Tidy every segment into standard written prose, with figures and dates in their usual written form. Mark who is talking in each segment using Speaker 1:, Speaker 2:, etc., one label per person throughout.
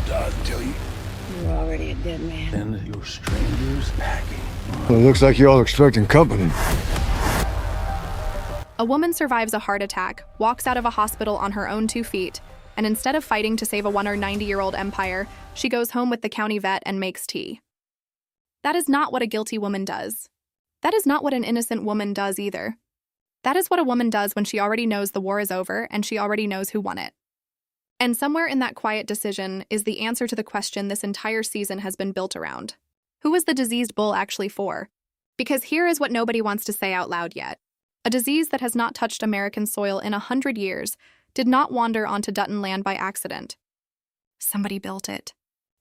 Speaker 1: Until
Speaker 2: You're already a dead man.
Speaker 1: and your strangers packing.
Speaker 3: Well, it looks like you're all expecting company.
Speaker 4: A woman survives a heart attack, walks out of a hospital on her own 2 feet, and instead of fighting to save a 190-year-old empire, she goes home with the county vet and makes tea. That is not what a guilty woman does. That is not what an innocent woman does either. That is what a woman does when she already knows the war is over and she already knows who won it. And somewhere in that quiet decision is the answer to the question this entire season has been built around. Who was the diseased bull actually for? Because here is what nobody wants to say out loud yet. A disease that has not touched American soil in 100 years did not wander onto Dutton land by accident. Somebody built it.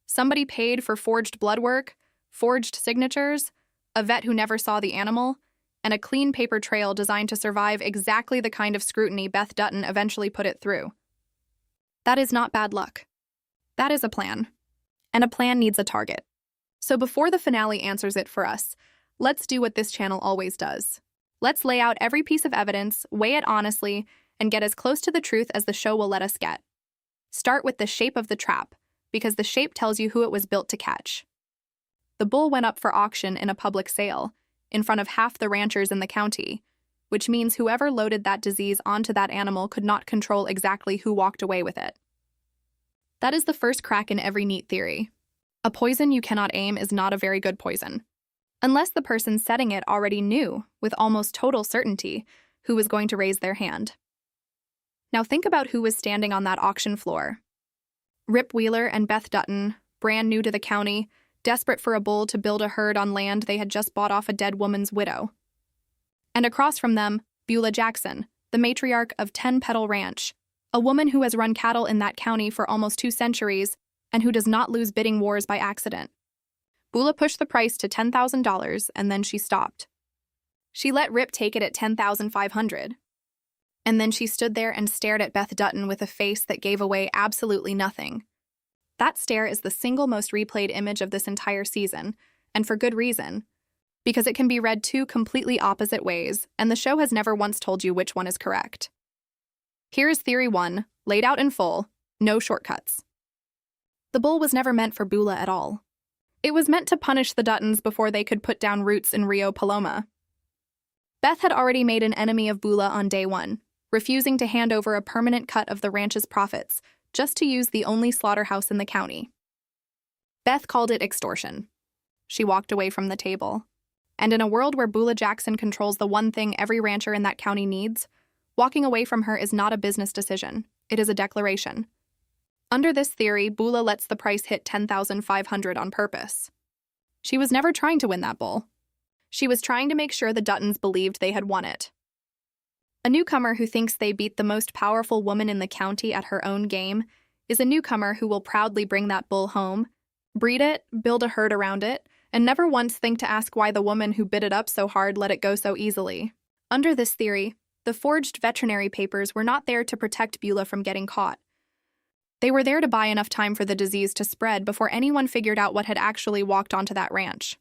Speaker 4: Somebody paid for forged blood work, forged signatures, a vet who never saw the animal, and a clean paper trail designed to survive exactly the kind of scrutiny Beth Dutton eventually put it through. That is not bad luck. That is a plan. And a plan needs a target. So before the finale answers it for us, let's do what this channel always does. Let's lay out every piece of evidence, weigh it honestly, and get as close to the truth as the show will let us get. Start with the shape of the trap, because the shape tells you who it was built to catch. The bull went up for auction in a public sale, in front of half the ranchers in the county, which means whoever loaded that disease onto that animal could not control exactly who walked away with it. That is the first crack in every neat theory. A poison you cannot aim is not a very good poison. Unless the person setting it already knew, with almost total certainty, who was going to raise their hand. Now think about who was standing on that auction floor. Rip Wheeler and Beth Dutton, brand new to the county, desperate for a bull to build a herd on land they had just bought off a dead woman's widow. And across from them, Bula Jackson, the matriarch of 10 Petal Ranch, a woman who has run cattle in that county for almost 2 centuries and who does not lose bidding wars by accident. Bula pushed the price to $10,000 and then she stopped. She let Rip take it at $10,500. And then she stood there and stared at Beth Dutton with a face that gave away absolutely nothing. That stare is the single most replayed image of this entire season, and for good reason, because it can be read 2 completely opposite ways, and the show has never once told you which one is correct. Here is theory 1, laid out in full, no shortcuts. The bull was never meant for Bula at all. It was meant to punish the Duttons before they could put down roots in Rio Paloma. Beth had already made an enemy of Bula on day 1, refusing to hand over a permanent cut of the ranch's profits, just to use the only slaughterhouse in the county. Beth called it extortion. She walked away from the table. And in a world where Bula Jackson controls the one thing every rancher in that county needs, walking away from her is not a business decision, it is a declaration. Under this theory, Bula lets the price hit $10,500 on purpose. She was never trying to win that bull. She was trying to make sure the Duttons believed they had won it. A newcomer who thinks they beat the most powerful woman in the county at her own game is a newcomer who will proudly bring that bull home, breed it, build a herd around it, and never once think to ask why the woman who bit it up so hard let it go so easily. Under this theory, the forged veterinary papers were not there to protect Bula from getting caught. They were there to buy enough time for the disease to spread before anyone figured out what had actually walked onto that ranch.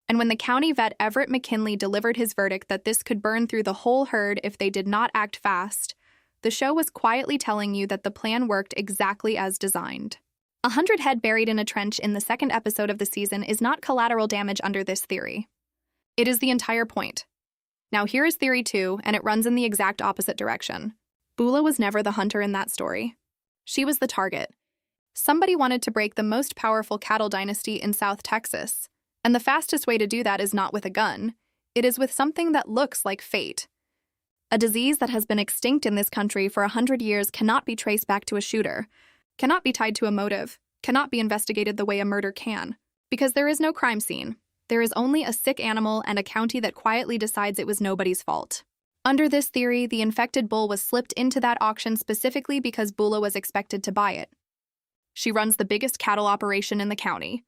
Speaker 4: And when the county vet Everett McKinley delivered his verdict that this could burn through the whole herd if they did not act fast, the show was quietly telling you that the plan worked exactly as designed. 100 head buried in a trench in the second episode of the season is not collateral damage under this theory. It is the entire point. Now here is theory 2, and it runs in the exact opposite direction. Bula was never the hunter in that story. She was the target. Somebody wanted to break the most powerful cattle dynasty in South Texas. And the fastest way to do that is not with a gun. It is with something that looks like fate. A disease that has been extinct in this country for 100 years cannot be traced back to a shooter, cannot be tied to a motive, cannot be investigated the way a murder can, because there is no crime scene. There is only a sick animal and a county that quietly decides it was nobody's fault. Under this theory, the infected bull was slipped into that auction specifically because Bula was expected to buy it. She runs the biggest cattle operation in the county.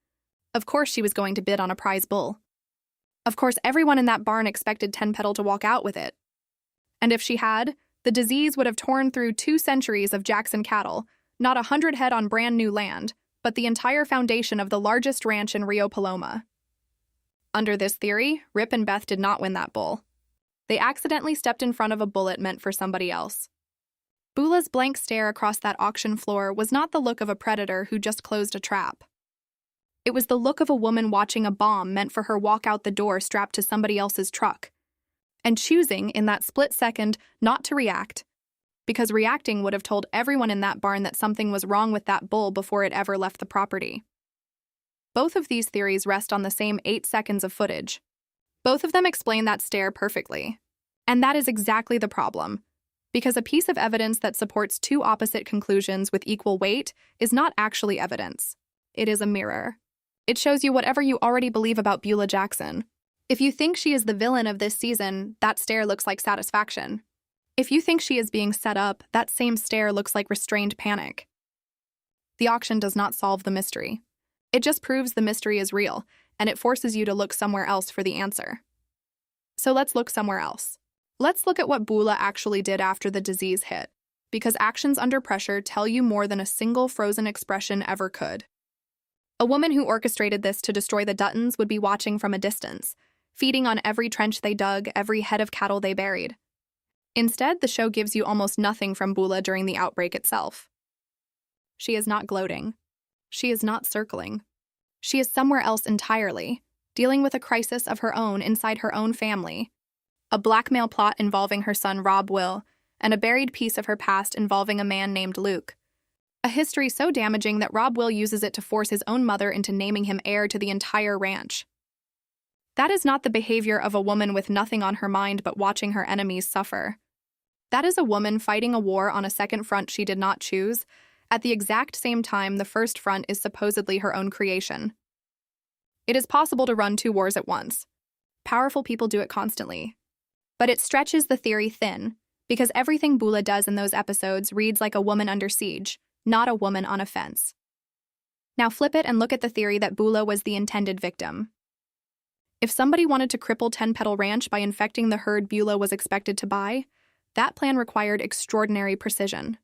Speaker 4: Of course she was going to bid on a prize bull. Of course everyone in that barn expected 10 Petal to walk out with it. And if she had, the disease would have torn through 2 centuries of Jackson cattle, not 100 head on brand new land, but the entire foundation of the largest ranch in Rio Paloma. Under this theory, Rip and Beth did not win that bull. They accidentally stepped in front of a bullet meant for somebody else. Bula's blank stare across that auction floor was not the look of a predator who just closed a trap. It was the look of a woman watching a bomb meant for her walk out the door strapped to somebody else's truck, and choosing, in that split second, not to react, because reacting would have told everyone in that barn that something was wrong with that bull before it ever left the property. Both of these theories rest on the same 8 seconds of footage. Both of them explain that stare perfectly. And that is exactly the problem, because a piece of evidence that supports two opposite conclusions with equal weight is not actually evidence. It is a mirror. It shows you whatever you already believe about Bula Jackson. If you think she is the villain of this season, that stare looks like satisfaction. If you think she is being set up, that same stare looks like restrained panic. The auction does not solve the mystery. It just proves the mystery is real, and it forces you to look somewhere else for the answer. So let's look somewhere else. Let's look at what Bula actually did after the disease hit, because actions under pressure tell you more than a single frozen expression ever could. A woman who orchestrated this to destroy the Duttons would be watching from a distance, feeding on every trench they dug, every head of cattle they buried. Instead, the show gives you almost nothing from Bula during the outbreak itself. She is not gloating. She is not circling. She is somewhere else entirely, dealing with a crisis of her own inside her own family, a blackmail plot involving her son Rob Will, and a buried piece of her past involving a man named Luke. A history so damaging that Rob Will uses it to force his own mother into naming him heir to the entire ranch. That is not the behavior of a woman with nothing on her mind but watching her enemies suffer. That is a woman fighting a war on a second front she did not choose, at the exact same time the first front is supposedly her own creation. It is possible to run two wars at once. Powerful people do it constantly. But it stretches the theory thin, because everything Bula does in those episodes reads like a woman under siege, not a woman on a fence. Now flip it and look at the theory that Bula was the intended victim. If somebody wanted to cripple 10 Petal Ranch by infecting the herd Bula was expected to buy, that plan required extraordinary precision.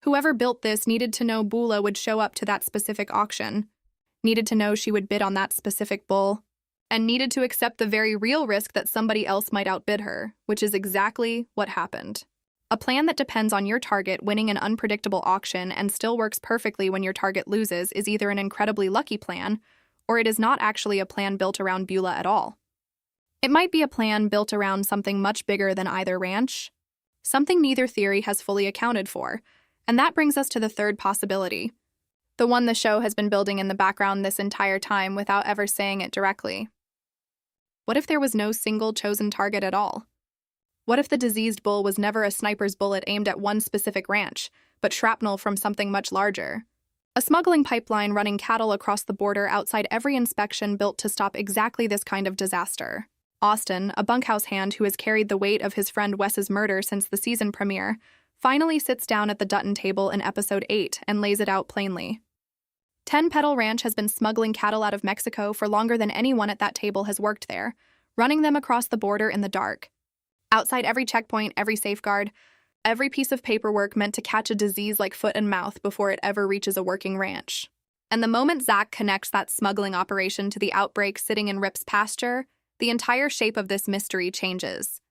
Speaker 4: Whoever built this needed to know Bula would show up to that specific auction, needed to know she would bid on that specific bull, and needed to accept the very real risk that somebody else might outbid her, which is exactly what happened. A plan that depends on your target winning an unpredictable auction and still works perfectly when your target loses is either an incredibly lucky plan, or it is not actually a plan built around Bula at all. It might be a plan built around something much bigger than either ranch, something neither theory has fully accounted for, and that brings us to the third possibility, the one the show has been building in the background this entire time without ever saying it directly. What if there was no single chosen target at all? What if the diseased bull was never a sniper's bullet aimed at one specific ranch, but shrapnel from something much larger? A smuggling pipeline running cattle across the border outside every inspection built to stop exactly this kind of disaster. Austin, a bunkhouse hand who has carried the weight of his friend Wes's murder since the season premiere, finally sits down at the Dutton table in episode 8 and lays it out plainly. 10 Petal Ranch has been smuggling cattle out of Mexico for longer than anyone at that table has worked there, running them across the border in the dark. Outside every checkpoint, every safeguard, every piece of paperwork meant to catch a disease like foot and mouth before it ever reaches a working ranch. And the moment Zach connects that smuggling operation to the outbreak sitting in Rip's pasture, the entire shape of this mystery changes.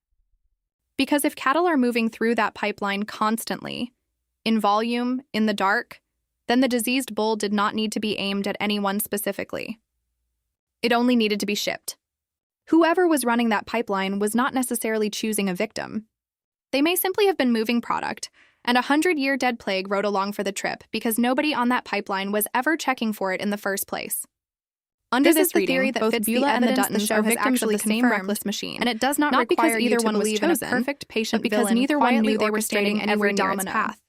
Speaker 4: Because if cattle are moving through that pipeline constantly, in volume, in the dark, then the diseased bull did not need to be aimed at anyone specifically. It only needed to be shipped. Whoever was running that pipeline was not necessarily choosing a victim. They may simply have been moving product, and a 100-year dead plague rode along for the trip because nobody on that pipeline was ever checking for it in the first place. Under this reading, theory that both fits Bula and the Duttons are victims of the same reckless machine, and it does not require either one was chosen, a perfect patient but because neither one knew they were stating anywhere near its path.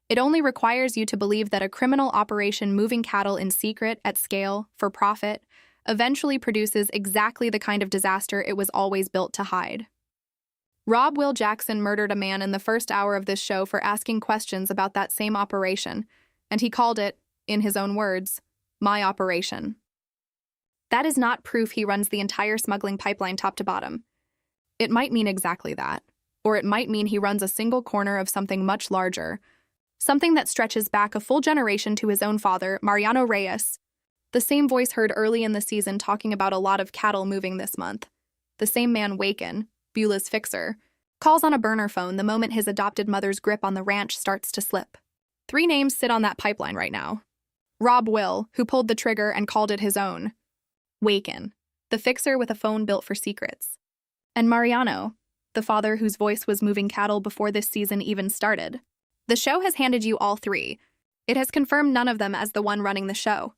Speaker 4: It only requires you to believe that a criminal operation moving cattle in secret, at scale, for profit, eventually produces exactly the kind of disaster it was always built to hide. Rob Will Jackson murdered a man in the first hour of this show for asking questions about that same operation, and he called it, in his own words, my operation. That is not proof he runs the entire smuggling pipeline top to bottom. It might mean exactly that, or it might mean he runs a single corner of something much larger, something that stretches back a full generation to his own father, Mariano Reyes, the same voice heard early in the season talking about a lot of cattle moving this month, the same man Waken, Bula's fixer, Calls on a burner phone the moment his adopted mother's grip on the ranch starts to slip. 3 names sit on that pipeline right now. Rob Will, who pulled the trigger and called it his own. Waken, the fixer with a phone built for secrets. And Mariano, the father whose voice was moving cattle before this season even started. The show has handed you all 3. It has confirmed none of them as the one running the show.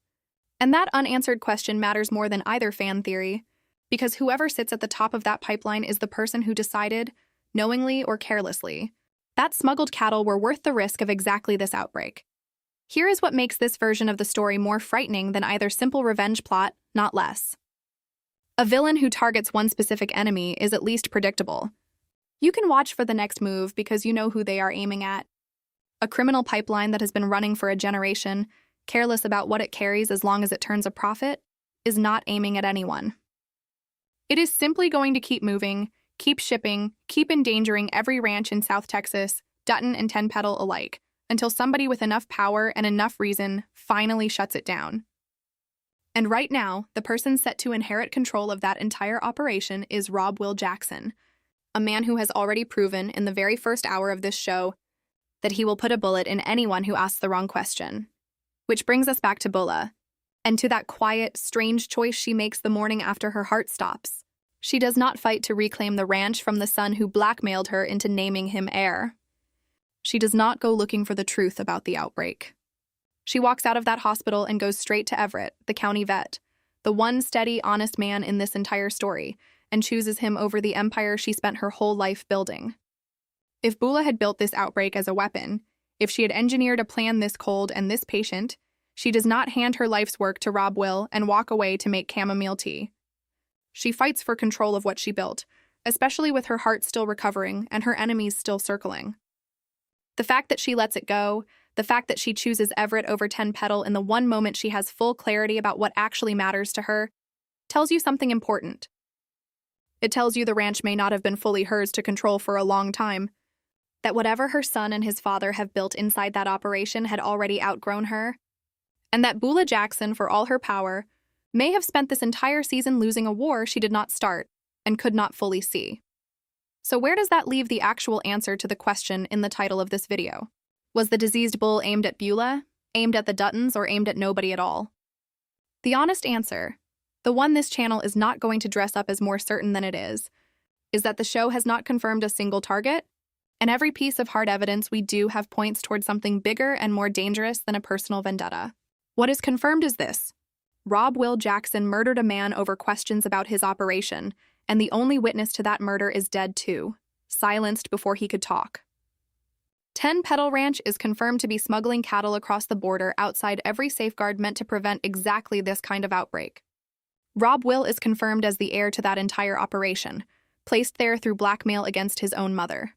Speaker 4: And that unanswered question matters more than either fan theory, because whoever sits at the top of that pipeline is the person who decided, knowingly or carelessly, that smuggled cattle were worth the risk of exactly this outbreak. Here is what makes this version of the story more frightening than either simple revenge plot, not less. A villain who targets one specific enemy is at least predictable. You can watch for the next move because you know who they are aiming at. A criminal pipeline that has been running for a generation, careless about what it carries as long as it turns a profit, is not aiming at anyone. It is simply going to keep moving, keep shipping, keep endangering every ranch in South Texas, Dutton and 10 Petal alike, until somebody with enough power and enough reason finally shuts it down. And right now, the person set to inherit control of that entire operation is Rob Will Jackson, a man who has already proven in the very first hour of this show that he will put a bullet in anyone who asks the wrong question. Which brings us back to Bula, and to that quiet, strange choice she makes the morning after her heart stops. She does not fight to reclaim the ranch from the son who blackmailed her into naming him heir. She does not go looking for the truth about the outbreak. She walks out of that hospital and goes straight to Everett, the county vet, the one steady, honest man in this entire story, and chooses him over the empire she spent her whole life building. If Bula had built this outbreak as a weapon, if she had engineered a plan this cold and this patient, she does not hand her life's work to Rob Will and walk away to make chamomile tea. She fights for control of what she built, especially with her heart still recovering and her enemies still circling. The fact that she lets it go, the fact that she chooses Everett over 10 Petal in the one moment she has full clarity about what actually matters to her, tells you something important. It tells you the ranch may not have been fully hers to control for a long time, that whatever her son and his father have built inside that operation had already outgrown her, and that Bula Jackson, for all her power, may have spent this entire season losing a war she did not start and could not fully see. So where does that leave the actual answer to the question in the title of this video? Was the diseased bull aimed at Bula, aimed at the Duttons, or aimed at nobody at all? The honest answer, the one this channel is not going to dress up as more certain than it is that the show has not confirmed a single target, and every piece of hard evidence we do have points towards something bigger and more dangerous than a personal vendetta. What is confirmed is this: Rob Will Jackson murdered a man over questions about his operation, and the only witness to that murder is dead too, silenced before he could talk. 10 Petal Ranch is confirmed to be smuggling cattle across the border outside every safeguard meant to prevent exactly this kind of outbreak. Rob Will is confirmed as the heir to that entire operation, placed there through blackmail against his own mother.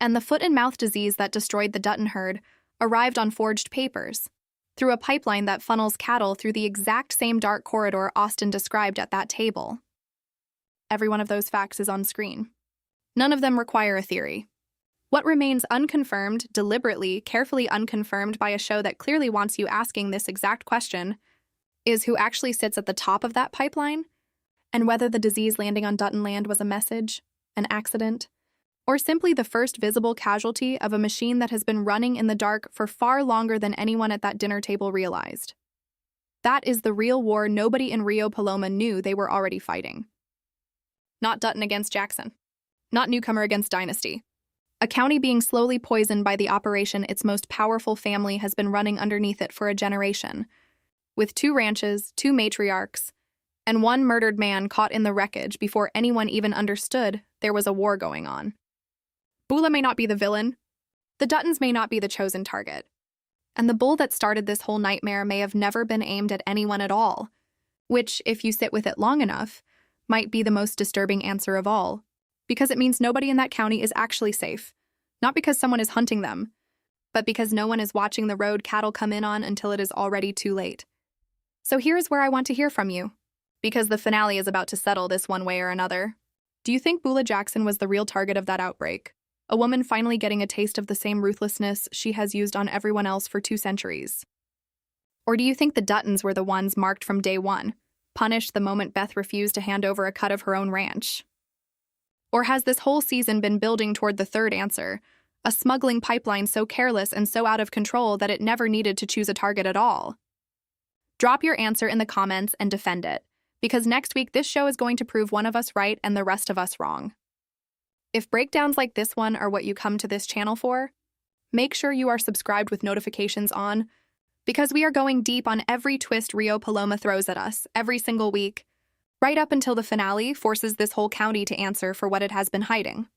Speaker 4: And the foot-and-mouth disease that destroyed the Dutton herd arrived on forged papers, through a pipeline that funnels cattle through the exact same dark corridor Austin described at that table. Every one of those facts is on screen. None of them require a theory. What remains unconfirmed, deliberately, carefully unconfirmed by a show that clearly wants you asking this exact question, is who actually sits at the top of that pipeline, and whether the disease landing on Dutton land was a message, an accident, or simply the first visible casualty of a machine that has been running in the dark for far longer than anyone at that dinner table realized. That is the real war nobody in Rio Paloma knew they were already fighting. Not Dutton against Jackson. Not newcomer against dynasty. A county being slowly poisoned by the operation its most powerful family has been running underneath it for a generation, with 2 ranches, 2 matriarchs, and 1 murdered man caught in the wreckage before anyone even understood there was a war going on. Bula may not be the villain, the Duttons may not be the chosen target, and the bull that started this whole nightmare may have never been aimed at anyone at all, which, if you sit with it long enough, might be the most disturbing answer of all, because it means nobody in that county is actually safe, not because someone is hunting them, but because no one is watching the road cattle come in on until it is already too late. So here's where I want to hear from you, because the finale is about to settle this one way or another. Do you think Bula Jackson was the real target of that outbreak? A woman finally getting a taste of the same ruthlessness she has used on everyone else for 2 centuries? Or do you think the Duttons were the ones marked from day one, punished the moment Beth refused to hand over a cut of her own ranch? Or has this whole season been building toward the third answer, a smuggling pipeline so careless and so out of control that it never needed to choose a target at all? Drop your answer in the comments and defend it, because next week this show is going to prove one of us right and the rest of us wrong. If breakdowns like this one are what you come to this channel for, make sure you are subscribed with notifications on, because we are going deep on every twist Rio Paloma throws at us every single week, right up until the finale forces this whole county to answer for what it has been hiding.